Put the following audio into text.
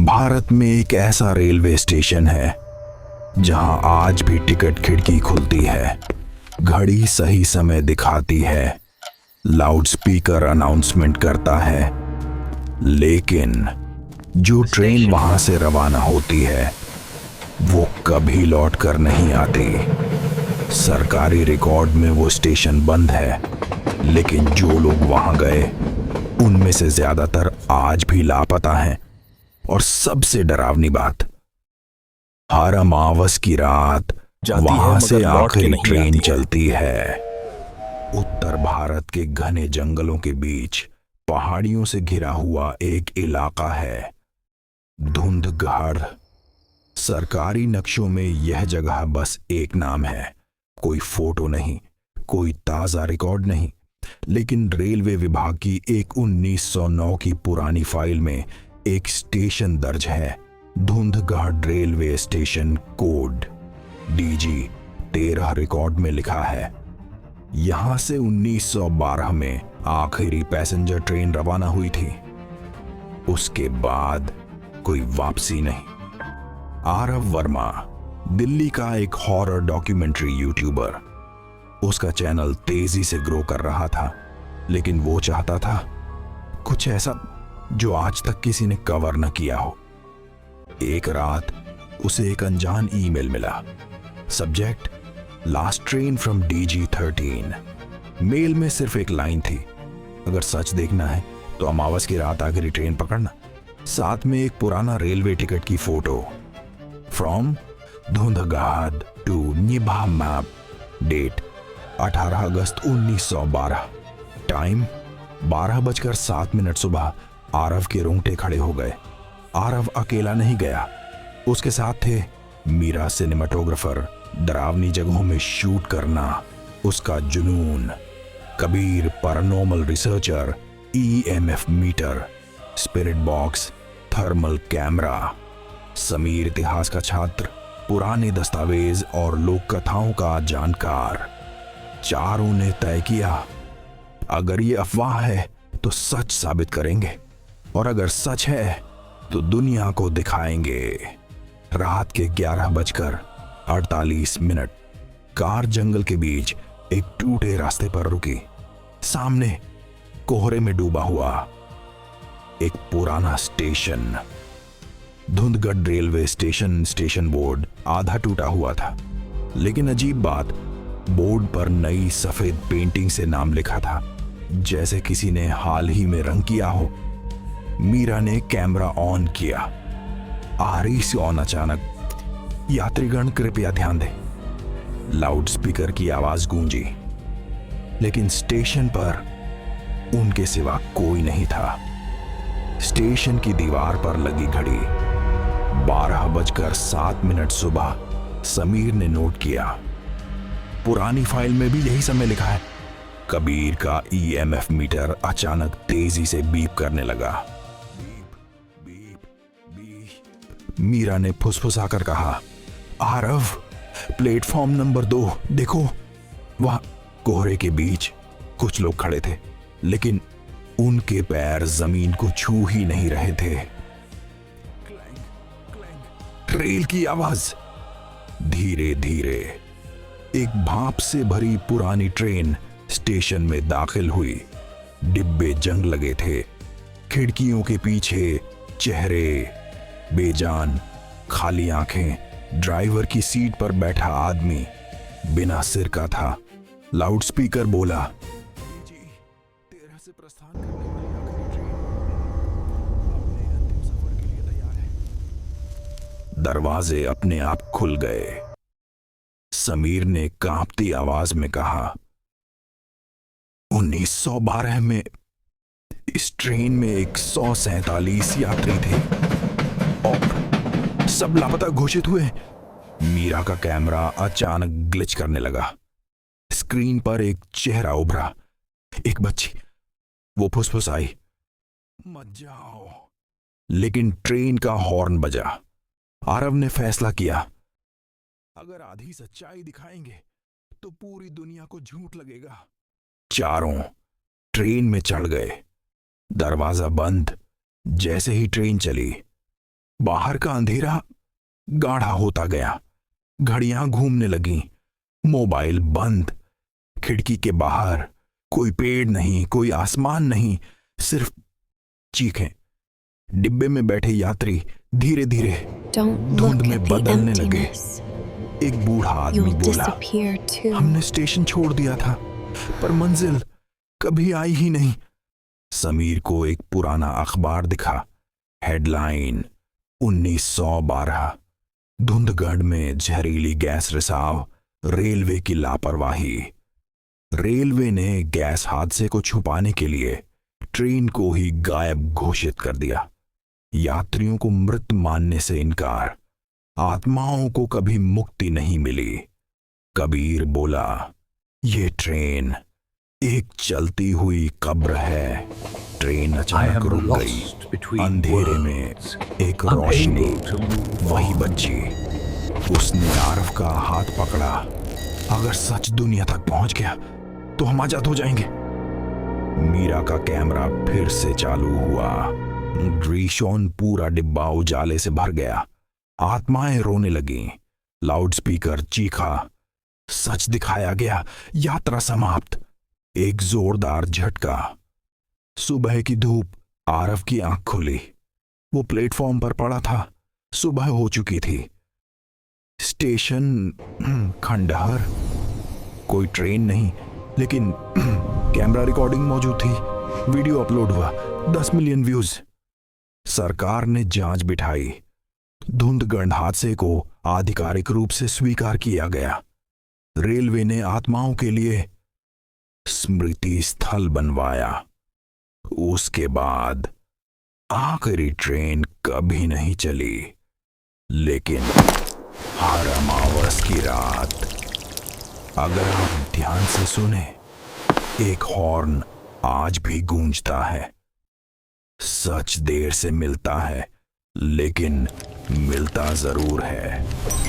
भारत में एक ऐसा रेलवे स्टेशन है जहां आज भी टिकट खिड़की खुलती है, घड़ी सही समय दिखाती है, लाउडस्पीकर अनाउंसमेंट करता है, लेकिन जो ट्रेन वहां से रवाना होती है वो कभी लौट कर नहीं आती। सरकारी रिकॉर्ड में वो स्टेशन बंद है, लेकिन जो लोग वहां गए उनमें से ज्यादातर आज भी लापता हैं। और सबसे डरावनी बात, हर अमावस की रात वहां से आखिरी ट्रेन चलती है। उत्तर भारत के घने जंगलों के बीच पहाड़ियों से घिरा हुआ एक इलाका है, धुंधगढ़। सरकारी नक्शों में यह जगह बस एक नाम है, कोई फोटो नहीं, कोई ताजा रिकॉर्ड नहीं, लेकिन रेलवे विभाग की एक 1909 की पुरानी फाइल में एक स्टेशन दर्ज है, Dhundhgarh railway station, code DG 13 record में लिखा है। यहां से 1912 में आखिरी पैसेंजर ट्रेन रवाना हुई थी। उसके बाद कोई वापसी नहीं। आरव वर्मा, दिल्ली का एक हॉरर डॉक्यूमेंट्री यूट्यूबर, उसका चैनल तेजी से ग्रो कर रहा था, लेकिन वो चाहता था कुछ ऐसा जो आज तक किसी ने कवर न किया हो। एक रात उसे एक अनजान ईमेल मिला, subject last train from DG 13। Mail में सिर्फ एक लाइन थी, अगर सच देखना है तो अमावस की रात आखिरी ट्रेन पकड़ना। साथ में एक पुराना रेलवे टिकट की photo, from Dhundhgarh to Nibamab, date 18 अगस्त 1912, टाइम 12:07 सुबह। आरव के रोंगटे खड़े हो गए। आरव अकेला नहीं गया, उसके साथ थे मीरा सिनेमाटोग्राफर, डरावनी जगहों में शूट करना उसका जुनून, Kabir paranormal researcher, EMF meter, spirit box, thermal camera, Sameer इतिहास का छात्र, पुराने दस्तावेज और लोक कथाओं का जानकार। चारों ने तय किया, अगर ये अफवाह है तो सच साबित करेंगे, और अगर सच है तो दुनिया को दिखाएंगे। रात के 11:48 कार जंगल के बीच एक टूटे रास्ते पर रुकी। सामने कोहरे में डूबा हुआ एक पुराना station, Dhundhgarh railway station. Station board आधा टूटा हुआ था, लेकिन अजीब बात, बोर्ड पर नई सफेद पेंटिंग से नाम लिखा था, जैसे किसी ने हाल ही में रंग किया हो। मीरा ने कैमरा ऑन किया। आरिस ऑन अचानक, यात्रीगण कृपया ध्यान दें। लाउडस्पीकर की आवाज गूंजी, लेकिन स्टेशन पर उनके सिवा कोई नहीं था। स्टेशन की दीवार पर लगी घड़ी 12:07 सुबह। समीर ने नोट किया, पुरानी फाइल में भी यही समय लिखा है। कबीर का EMF मीटर अचानक तेजी से बीप करने लगा। Beep beep beep. मीरा ने फुसफुसाकर कहा, आरव, प्लेटफॉर्म नंबर 2 देखो। वहां कोहरे के बीच कुछ लोग खड़े थे, लेकिन उनके पैर जमीन को छू ही नहीं रहे थे। Clang, clang. रेल की आवाज। धीरे धीरे एक भाप से भरी पुरानी ट्रेन स्टेशन में दाखिल हुई। डिब्बे जंग लगे थे, खिड़कियों के पीछे चेहरे, बेजान खाली आंखें। ड्राइवर की सीट पर बैठा आदमी बिना सिर का था। लाउडस्पीकर बोला, जी 13 से प्रस्थान करने वाली आखिरी ट्रेन अपने अंतिम सफर के लिए तैयार है। दरवाजे अपने आप खुल गए। समीर ने कांपती आवाज में कहा, 1912 में इस ट्रेन में 147 यात्री थे और सब लापता घोषित हुए। मीरा का कैमरा अचानक ग्लिच करने लगा। स्क्रीन पर एक चेहरा उभरा, एक बच्ची। वो फुसफुसाई, मत जाओ। लेकिन ट्रेन का हॉर्न बजा। आरव ने फैसला किया, अगर आधी सच्चाई दिखाएंगे तो पूरी दुनिया को झूठ लगेगा। चारों ट्रेन में चढ़ गए। दरवाजा बंद। जैसे ही ट्रेन चली, बाहर का अंधेरा गाढ़ा होता गया। घड़ियां घूमने लगीं, मोबाइल बंद। खिड़की के बाहर कोई पेड़ नहीं, कोई आसमान नहीं, सिर्फ चीखें। डिब्बे में बैठे यात्री धीरे धीरे धुंध में बदलने लगे। एक बूढ़ा आदमी बोला, हमने स्टेशन छोड़ दिया था पर मंजिल कभी आई ही नहीं। समीर को एक पुराना अखबार दिखा। हेडलाइन 1912, धुंधगढ़ में जहरीली गैस रिसाव, रेलवे की लापरवाही। रेलवे ने गैस हादसे को छुपाने के लिए ट्रेन को ही गायब घोषित कर दिया। यात्रियों को मृत मानने से इनकार। आत्माओं को कभी मुक्ति नहीं मिली। कबीर बोला, ये ट्रेन एक चलती हुई कब्र है। ट्रेन अचानक रुक गई। अंधेरे में एक रोशनी, वही बच्ची। उसने आरफ का हाथ पकड़ा। अगर सच दुनिया तक पहुंच गया तो हम आजाद हो जाएंगे। मीरा का कैमरा फिर से चालू हुआ। ग्रीशॉन पूरा डिब्बा उजाले से भर गया। आत्माएं रोने लगीं। लाउडस्पीकर चीखा, सच दिखाया गया, यात्रा समाप्त। एक जोरदार झटका। सुबह की धूप। आरफ की आंख खुली। वो प्लेटफॉर्म पर पड़ा था। सुबह हो चुकी थी। स्टेशन खंडहर। कोई ट्रेन नहीं, लेकिन कैमरा रिकॉर्डिंग मौजूद थी। वीडियो अपलोड हुआ। 10 मिलियन व्यूज। सरकार ने जांच बिठाई। धुंधगढ़ हादसे को आधिकारिक रूप से स्वीकार किया गया। रेलवे ने आत्माओं के लिए स्मृति स्थल बनवाया। उसके बाद आखिरी ट्रेन कभी नहीं चली, लेकिन हर अमावस की रात, अगर आप ध्यान से सुने, एक हॉर्न आज भी गूंजता है। सच देर से मिलता है, लेकिन मिलता जरूर है।